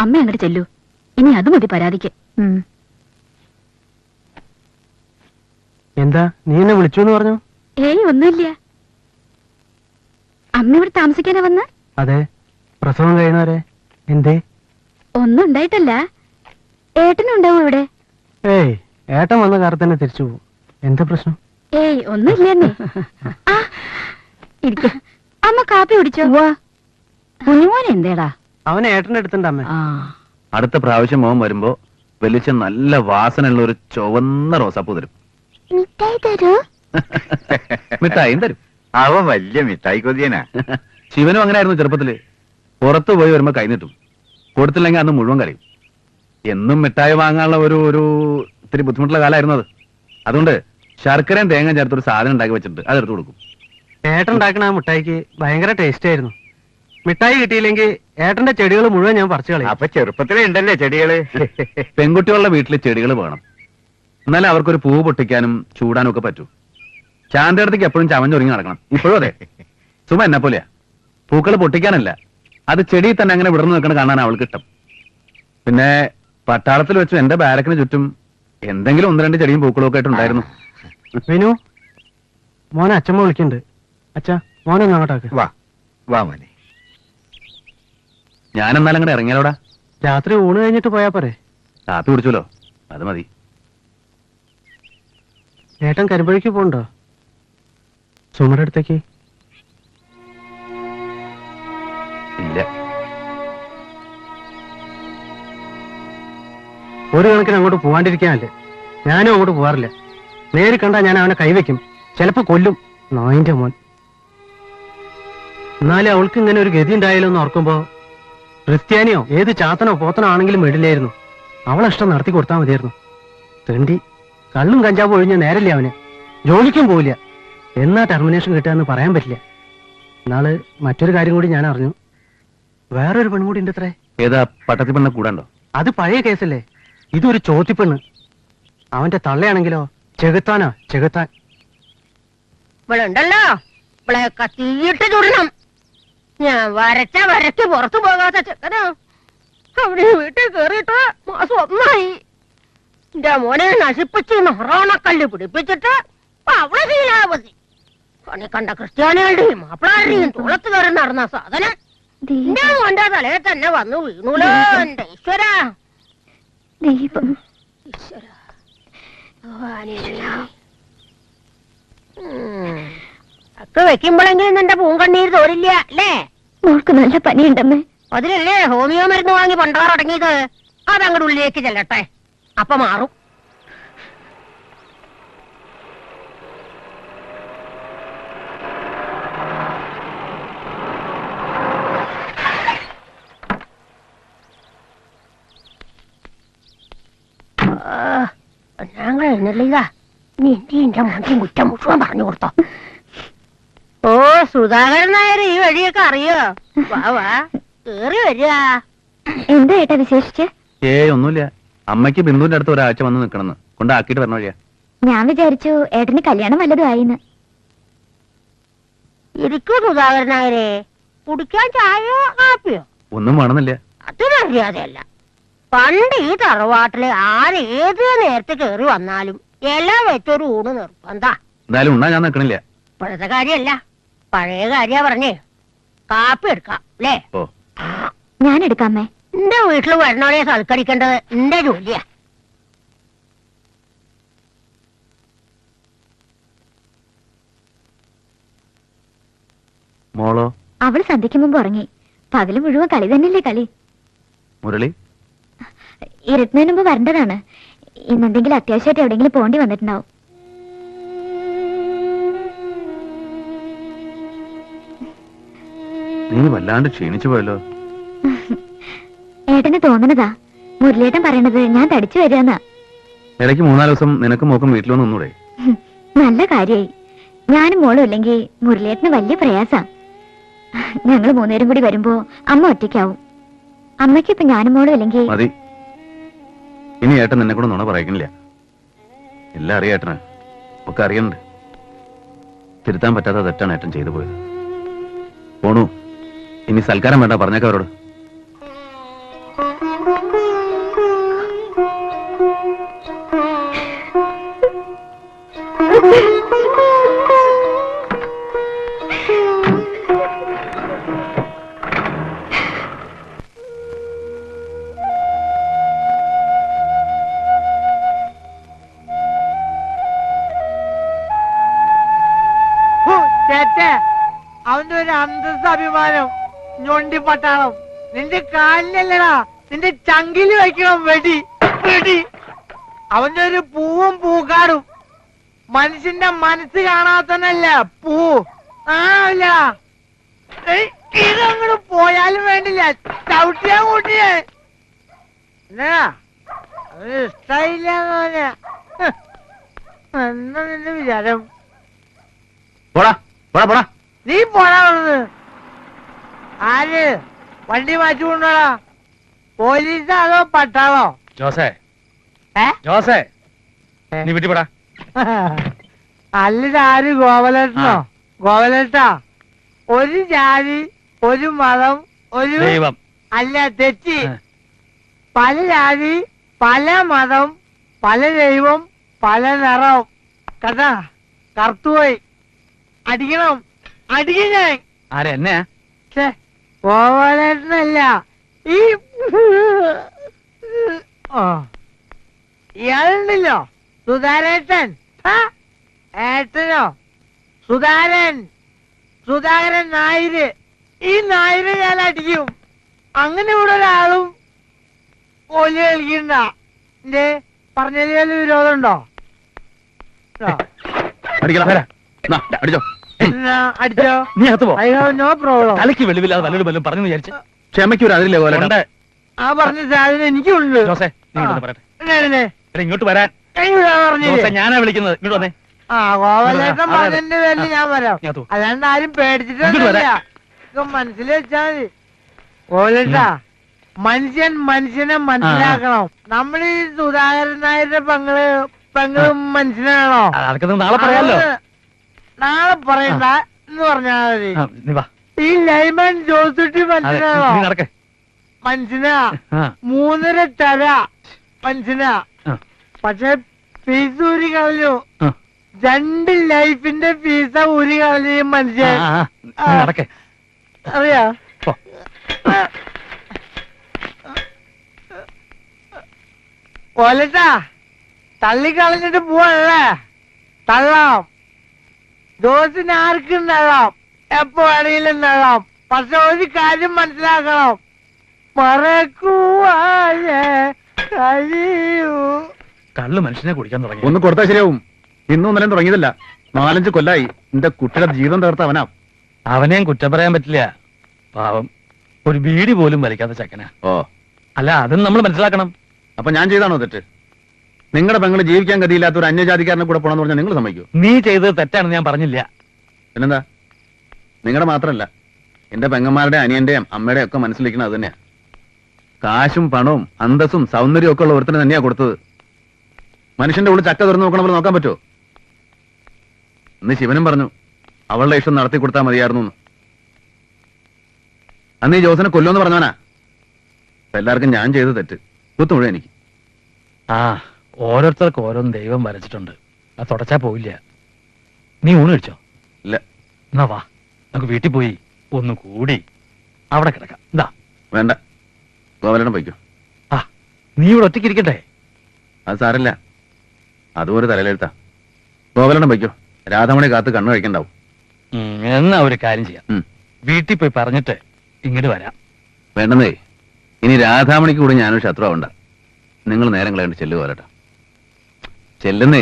അമ്മ അങ്ങോട്ട് ചെല്ലൂ. ഇനി അത് മതി പരാതിക്ക്. എന്താ നീ എന്നെ വിളിച്ചു എന്ന് പറഞ്ഞു? ഏയ് ഒന്നുമില്ല. അമ്മ ഇവിടെ താമസിക്കാനാ വന്ന? അതെ, പ്രസവം കഴിയുന്നവരെ. എന്തേ? ഒന്നും ഉണ്ടായിട്ടല്ല. ഏട്ടനും ഉണ്ടാവും ഇവിടെ. ഏയ്, ഏട്ടൻ വന്ന കാലത്ത് തന്നെ തിരിച്ചു പോകും. എന്താ പ്രശ്നം? ഏയ് ഒന്നുമില്ലെന്നേ. ഇരിക്ക. അമ്മ കാപ്പി കുടിച്ചോ? കുഞ്ഞുമോൻ എന്തേടാ? അവനെ ഏട്ടന്റെ അടുത്തുണ്ട് അമ്മ. അടുത്ത പ്രാവശ്യം മോൻ വരുമ്പോ വലിച്ച നല്ല വാസനയുള്ള ഒരു ചുവന്ന റോസാപ്പൂ തരും. മിഠായി തരൂ? മിഠായും തരും. അവൻ വലിയ മിഠായി കൊതിയനാ. ശിവനും അങ്ങനെ ആയിരുന്നു ചെറുപ്പത്തില്. പുറത്തു പോയി വരുമ്പോ കൈനീട്ടും, കൊടുത്തില്ലെങ്കിൽ അന്ന് മുഴുവൻ കരയും. എന്നും മിഠായി വാങ്ങാനുള്ള ഒരു ഇത്തിരി ബുദ്ധിമുട്ടുള്ള കാലമായിരുന്നു അത്. അതുകൊണ്ട് ശർക്കരയും തേങ്ങ ചേർത്തൊരു സാധനം ഉണ്ടാക്കി വെച്ചിട്ടുണ്ട്, അതെടുത്ത് കൊടുക്കും. ഏട്ടൻ ഉണ്ടാക്കണ ആ മിഠായിക്ക് ഭയങ്കര ടേസ്റ്റ് ആയിരുന്നു. മിഠായി കിട്ടിയില്ലെങ്കിൽ ഏട്ടന്റെ ചെടികൾ മുഴുവൻ ഞാൻ പറിച്ചു കളയും. അപ്പൊ ചെറുപ്പത്തിലേ ഉണ്ടല്ലേ ചെടികള്? പെൺകുട്ടികളുടെ വീട്ടിൽ ചെടികൾ വേണം, എന്നാലും അവർക്കൊരു പൂവ് പൊട്ടിക്കാനും ചൂടാനും ഒക്കെ പറ്റൂ. ചാന്തേടത്തേക്ക് എപ്പോഴും ചമഞ്ഞൊരുങ്ങി നടക്കണം. ഇപ്പോഴും അതെ. സുമ എന്നെ പോലെയാ. പൂക്കൾ പൊട്ടിക്കാനല്ല, അത് ചെടിയിൽ തന്നെ അങ്ങനെ വിടർന്നു നിൽക്കണ കാണാൻ അവൾക്ക് ഇഷ്ടം. പിന്നെ പട്ടാളത്തിൽ വെച്ചു എന്റെ ബാരക്കിന് ചുറ്റും എന്തെങ്കിലും ഒന്ന് രണ്ട് ചെടിയും പൂക്കളും ഒക്കെ ആയിട്ടുണ്ടായിരുന്നു. വിനു, മോനെ അച്ഛമ്മ വിളിക്കുന്നുണ്ട്. അച്ഛാ, മോനൊന്ന് അങ്ങോട്ടാക്ക്. വാ വാ മോനെ. ഞാൻ എന്നാലും അങ്ങോട്ട് ഇറങ്ങിയാലോടാ. രാത്രി ഊണ് കഴിഞ്ഞിട്ട് പോയാ പോരെ? കാപ്പി കുടിച്ചല്ലോ, അത് മതി. ഏട്ടൻ കരിമ്പഴിക്ക് പോണ്ടോ? സുമയുടെ അടുത്തേക്ക്? ഇല്ല. ഒരു കണക്കിന് അങ്ങോട്ട് പോവാണ്ടിരിക്കാനല്ലേ. ഞാനും അങ്ങോട്ട് പോവാറില്ല. നേരി കണ്ടാ ഞാൻ അവനെ കൈവയ്ക്കും, ചിലപ്പോ കൊല്ലും. നായിന്റെ മോൻ. എന്നാലും അവൾക്ക് ഇങ്ങനെ ഒരു ഗതി ഉണ്ടായാലോ എന്ന് ഓർക്കുമ്പോ ക്രിസ്ത്യാനിയോ ഏത് ചാത്തനോ പോത്തനോ ആണെങ്കിലും വിടില്ലായിരുന്നു. അവളെ ഇഷ്ടം നടത്തി കൊടുത്താൽ മതിയായിരുന്നു. തെണ്ടി കള്ളും കഞ്ചാവും ഒഴിഞ്ഞ നേരല്ലേ അവന്. ജോലിക്കും പോവില്ല. എന്നാ ടെർമിനേഷൻ കിട്ടുകയെന്ന് പറയാൻ പറ്റില്ല. എന്നാള് മറ്റൊരു കാര്യം കൂടി ഞാൻ അറിഞ്ഞു. വേറൊരു പെൺകൂടി ഉണ്ട് അത്രേ. ഏതാ? പട്ടത്തി പെണ്ണ കൂടാണ്ടോ? അത് പഴയ കേസല്ലേ. ഇതൊരു ചോത്തിപ്പെണ്ണ്. അവന്റെ തള്ളയാണെങ്കിലോ ചെകുത്താനാ, ചെകുത്താൻ. ഇവളുണ്ടല്ലോ, ഇവളെയൊക്കെ തീയിട്ട് ചുടണം. ഞാൻ വരയ്ക്ക് പുറത്തു പോകാത്ത ചെക്കനാ. അവിടെ വീട്ടിൽ കേറിയിട്ട് മാസം 1 ആയി. എന്റെ മോനെ നശിപ്പിച്ച് നൊറോണക്കല്ല് പിടിപ്പിച്ചിട്ട് അവളെ ശീലാവതി. കണി കണ്ട ക്രിസ്ത്യാനികളുടെയും മാപ്പിളാരുടെയും തുളത്ത് കയറി നടന്ന സാധനം എന്റെ മോന്റെ തലയെ തന്നെ വന്നു വീണൂലോ. എന്റെ ഈശ്വരാ, ദീപം. ഒക്കെ വെക്കുമ്പോഴെങ്കിലും നിന്റെ പൂങ്കണ്ണീര് തോരില്ല അല്ലേ? മോൾക്ക് നല്ല പനിയുണ്ടമ്മേ. അതിലല്ലേ ഹോമിയോ മരുന്ന് വാങ്ങി പണ്ടാറടങ്ങിയത്. അതങ്ങോട്ട് ഉള്ളിലേക്ക് ചെല്ലട്ടെ, അപ്പൊ മാറും. ഞങ്ങൾ എന്നല്ല നീ എന്റെ മണ്ടിയും കുറ്റം മുഴുവൻ പറഞ്ഞു കൊടുത്തോ. ഓ, സുധാകരൻ നായർ ഈ വഴിയൊക്കെ അറിയോ? വാ വാ, കേറി വരിക. എന്താ ഏട്ടാ വിശേഷിച്ച്? ഒന്നുമില്ല. അമ്മയ്ക്ക് ബിന്ദുവിന്റെ അടുത്ത് ഒരാഴ്ച വന്ന് നിൽക്കണമെന്ന് കൊണ്ടാക്കിയിട്ട് വരണ വഴിയാ. ഞാൻ വിചാരിച്ചു ഏട്ടന് കല്യാണം വല്ലതും ആയിന്ന്. ഇരിക്കൂ സുധാകരൻ നായരെ. കുടിക്കാൻ ചായയോ കാപ്പിയോ? ഒന്നും വേണമെന്നില്ല. അത് മര്യാദയല്ല. പണ്ട് ഈ തറവാട്ടില് ആര് ഏത് നേരത്തെ കേറി വന്നാലും എല്ലാം വെച്ചൊരു ഊണ് നിർബന്ധ. എന്തായാലും ഉണ്ണാ ഞാൻ നിൽക്കണില്ല. ഇപ്പോഴത്തെ കാര്യമല്ല, പഴയ കാര്യ പറഞ്ഞേ. കാപ്പി എടുക്കാം അല്ലേ? ഓ, ഞാൻ എടുക്കാമേ. എന്റെ വീട്ടിൽ വരണോടെ സൽക്കരിക്കേണ്ടത് എന്റെ ജോലിയാ. മോളോ? അവള് സന്ധ്യയ്ക്ക് മുമ്പ് ഉറങ്ങി. പകല് മുഴുവൻ കളി തന്നെയല്ലേ കളി. മുരളി ഇരുട്ടുന്നതിന് മുമ്പ് വരേണ്ടതാണ്. ഇന്നെന്തെങ്കിലും അത്യാവശ്യമായിട്ട് എവിടെയെങ്കിലും പോണ്ടി വന്നിട്ടുണ്ടാവും. നീ വല്ലാണ്ട് ക്ഷീണിച്ചു പോയല്ലോ. ഏട്ടന് തോന്നണതാ. മുരളിയേട്ടൻ പറയണത് ഞാൻ തടിച്ചു വരികയെന്നാ. ഇടയ്ക്ക് 3-4 ദിവസം നിനക്ക് മോക്കും വീട്ടിൽ വന്ന് ഒന്നൂടെ? നല്ല കാര്യായി. ഞാനും മോളും ഇല്ലെങ്കിൽ മുരളിയേട്ടന് വലിയ പ്രയാസാ. ഞങ്ങൾ 3 പേരും കൂടി വരുമ്പോ അമ്മ ഒറ്റയ്ക്കാവും. അമ്മയ്ക്ക് ഇപ്പൊ ഞാനും മോളും ഇല്ലെങ്കിൽ മതി. ഇനി ഏട്ടൻ നിന്നെ കൂടെ നുണ പറയിക്കണില്ല. എല്ലാം അറിയാം ഏട്ടന്, ഒക്കെ അറിയണ്ട്. തിരുത്താൻ പറ്റാത്ത തെറ്റാണ് ഏട്ടൻ ചെയ്തു പോയത്. പോണു, ഇനി സൽക്കാരം വേണ്ട, പറഞ്ഞേക്ക അവരോട്. ചേട്ടേ അവന്റെ ഒരു അന്തസ് അഭിമാനം ഞൊണ്ടി പട്ടാളം നിന്റെ കാലിലല്ലടാ നിന്റെ ചങ്കില് വെക്കണം വെടി വെടി അവന്റെ ഒരു പൂവും പൂക്കാടും മനുഷ്യന്റെ മനസ്സ് കാണാത്തന്നല്ല പൂ ആല്ല ഇതങ്ങോട്ട് പോയാലും വേണ്ടില്ല ചവിട്ടിയാ കൂട്ടിയേ എന്നാ അവന് ഇഷ്ടായില്ല എന്നാ നിന്റെ വിചാരം പോടാ പോടാ പോടാ നീ പോടാ അവിടുന്ന്. ആര് വണ്ടി മാറ്റി കൊണ്ടോടാ പോലീസോ അതോ പട്ടാളോ ജോസേ ഏ ജോസേ നീ വീട്ടിൽ പോടാ അല്ലാര് ഗോവലേട്ടനോ ഗോവലേട്ടാ ഒരു ജാതി ഒരു മതം ഒരു ദൈവം അല്ല തെറ്റി പല ജാതി പല മതം പല ദൈവം പല നിറം കഥാ കറുത്തുപോയി അടിക്കണം അടിക്കും ഞാൻ ആരെ എന്നെയാ ഗോവലേട്ടനല്ല ഈ ഇയാളുണ്ടല്ലോ സുധാരേട്ടൻ ഏട്ടനോ സുധാകരൻ നായര് ഈ നായര് ഞാൻ അടിക്കും അങ്ങനെ ഇവിടെ ഒരാളും കോലി കളിക്കണ്ട എന്റെ പറഞ്ഞതിൽ വല്ല വിരോധമുണ്ടോ അടിച്ചോ അടിച്ചോ നീ അകത്ത് പോ ഐ ഹാവ് നോ പ്രോബ്ലം തലയ്ക്ക് വെളിവില്ലാതെ വല്ലൊരു വല്ലതും പറഞ്ഞു വിചാരിച്ച് ക്ഷമയ്ക്കൂര അതില്ലേ പോലെ ആ പറഞ്ഞ സാധനം എനിക്കുണ്ട് ജോസേ നീ ഇങ്ങോട്ട് പറയട്ടെ എന്നെ എടാ, ഇങ്ങോട്ട് വരാൻ പറഞ്ഞില്ലേ ജോസേ ഞാനാ വിളിക്കുന്നത് ഇങ്ങോട്ട് വന്നേ ആ ഗോവലേട്ടൻ അതെ, അതെ. പറഞ്ഞതിന്റെ പേരിൽ ഞാൻ വരാം ഞാൻ തൂ. അല്ലാണ്ട് ആരും ഇങ്ങോട്ട് പേടിച്ചിട്ടൊന്നുമില്ല വരാം. ഇതൊക്കെ മനസ്സിൽ വെച്ചാ മതി ഗോവലേട്ടാ മനുഷ്യൻ മനുഷ്യനെ മനസ്സിലാക്കണം നമ്മൾ ഈ സുധാകരൻ നായരുടെ പെങ്ങളും മനുഷ്യനാണോ അതൊക്കെ നാളെ പറയാലോ അത് നാളെ പറയണ്ട എന്ന് പറഞ്ഞാൽ മതി ആ, നീ വാ ഈ ലൈമൻ ജോസുട്ടി അതെ മനുഷ്യനാണോ നീ നടക്കേ മനുഷ്യനാ ആ 3.5 തര മനുഷ്യനാ ആ, പക്ഷെ ഫീസ് ഊരി കളഞ്ഞു ആ. 2 ലൈഫിന്റെ ഫീസ ഊരി കളഞ്ഞു ഈ ആ, മനുഷ്യൻ ആ, നീ നടക്കേ അറിയാ പോ. ഓലട്ടാ തള്ളിക്കളഞ്ഞിട്ട് പോവല്ലേ തള്ളാം ദോസിന് ആർക്കും തള്ളാം എപ്പോ വേണമെങ്കിലും തള്ളാം പക്ഷെ ഒരു കാര്യം മനസ്സിലാക്കണം മറക്കുവാനേ കഴിയൂ കള്ള് മനുഷ്യനെ കുടിക്കാൻ തുടങ്ങി ഒന്ന് കൊടുത്താൽ ശരിയാവും ഇന്നും ഇന്നലെയും തുടങ്ങിയതല്ല 4-5 കൊല്ലായി എന്റെ കുട്ടിയുടെ ജീവിതം തകർത്ത അവനാ. അവനെയും കുറ്റം പറയാൻ പറ്റില്ല പാവം ഒരു ബീഡി പോലും വലിക്കാത്ത ചക്കനാ ഓ അല്ല അതും നമ്മൾ മനസ്സിലാക്കണം അപ്പൊ ഞാൻ ചെയ്താണോ തെറ്റ്? നിങ്ങളുടെ പെങ്ങള് ജീവിക്കാൻ ഗതിയില്ലാത്ത ഒരു അന്യജാതിക്കാരനെ കൂടെ പോണെന്ന് പറഞ്ഞാൽ നിങ്ങൾ സമ്മതിക്കൂ? നീ ചെയ്തത് തെറ്റാണെന്ന് ഞാൻ പറഞ്ഞില്ല പിന്നെന്താ? നിങ്ങളുടെ മാത്രമല്ല എന്റെ പെങ്ങന്മാരുടെ അനിയന്റെയും അമ്മയുടെയും ഒക്കെ മനസ്സിലിരിക്കുന്നത് അത് തന്നെയാ. കാശും പണവും അന്തസ്സും സൗന്ദര്യവും ഒക്കെ ഉള്ള ഒരുത്തിന് തന്നെയാ കൊടുത്തത്. മനുഷ്യന്റെ ഉള്ളിൽ ചക്ക തുറന്നു നോക്കണ പോലെ നോക്കാൻ പറ്റുമോ? ഇന്ന് ശിവനും പറഞ്ഞു അവളുടെ ഇഷ്ടം നടത്തി കൊടുത്താൽ മതിയായിരുന്നു എന്ന്. അന്ന് ഈ ജോസിനെ കൊല്ലുമെന്ന് പറഞ്ഞവനാ. അപ്പൊ എല്ലാവർക്കും ഞാൻ ചെയ്ത് തെറ്റ് കുത്തു മുഴുവൻ എനിക്ക്. ആ ഓരോരുത്തർക്ക് ഓരോന്ന് ദൈവം വരച്ചിട്ടുണ്ട് അത് തുടച്ചാ പോവില്ല. നീ ഊണ് കഴിച്ചോ? ഇല്ല. എന്നാ വാ നമുക്ക് വീട്ടിൽ പോയി ഒന്ന് കൂടി അവിടെ കിടക്കാം. എന്താ? വേണ്ട, ഗോവലനം പൊയ്ക്കോ. ആ നീ ഇവിടെ ഒറ്റയ്ക്ക് ഇരിക്കട്ടെ. അത് സാരല്ല, അതും ഒരു തലയിലെഴുത്താ. ഗോവലനം പൊയ്ക്കോ, രാധാമണി കാത്ത് കണ്ണു കഴിക്കണ്ടാവും. എന്നാ ഒരു കാര്യം ചെയ്യാം, ഉം. വീട്ടിൽ പോയി പറഞ്ഞിട്ട് ഇങ്ങോട്ട് വരാം. വേണ്ടെന്നേ, ഇനി രാധാമണിക്ക് കൂടി ഞാനൊരു ശത്രു ആവണ്ട. നിങ്ങൾ നേരം കളയണ്ട് ചെല്ലുക വരട്ടെ. ചെല്ലുന്നേ.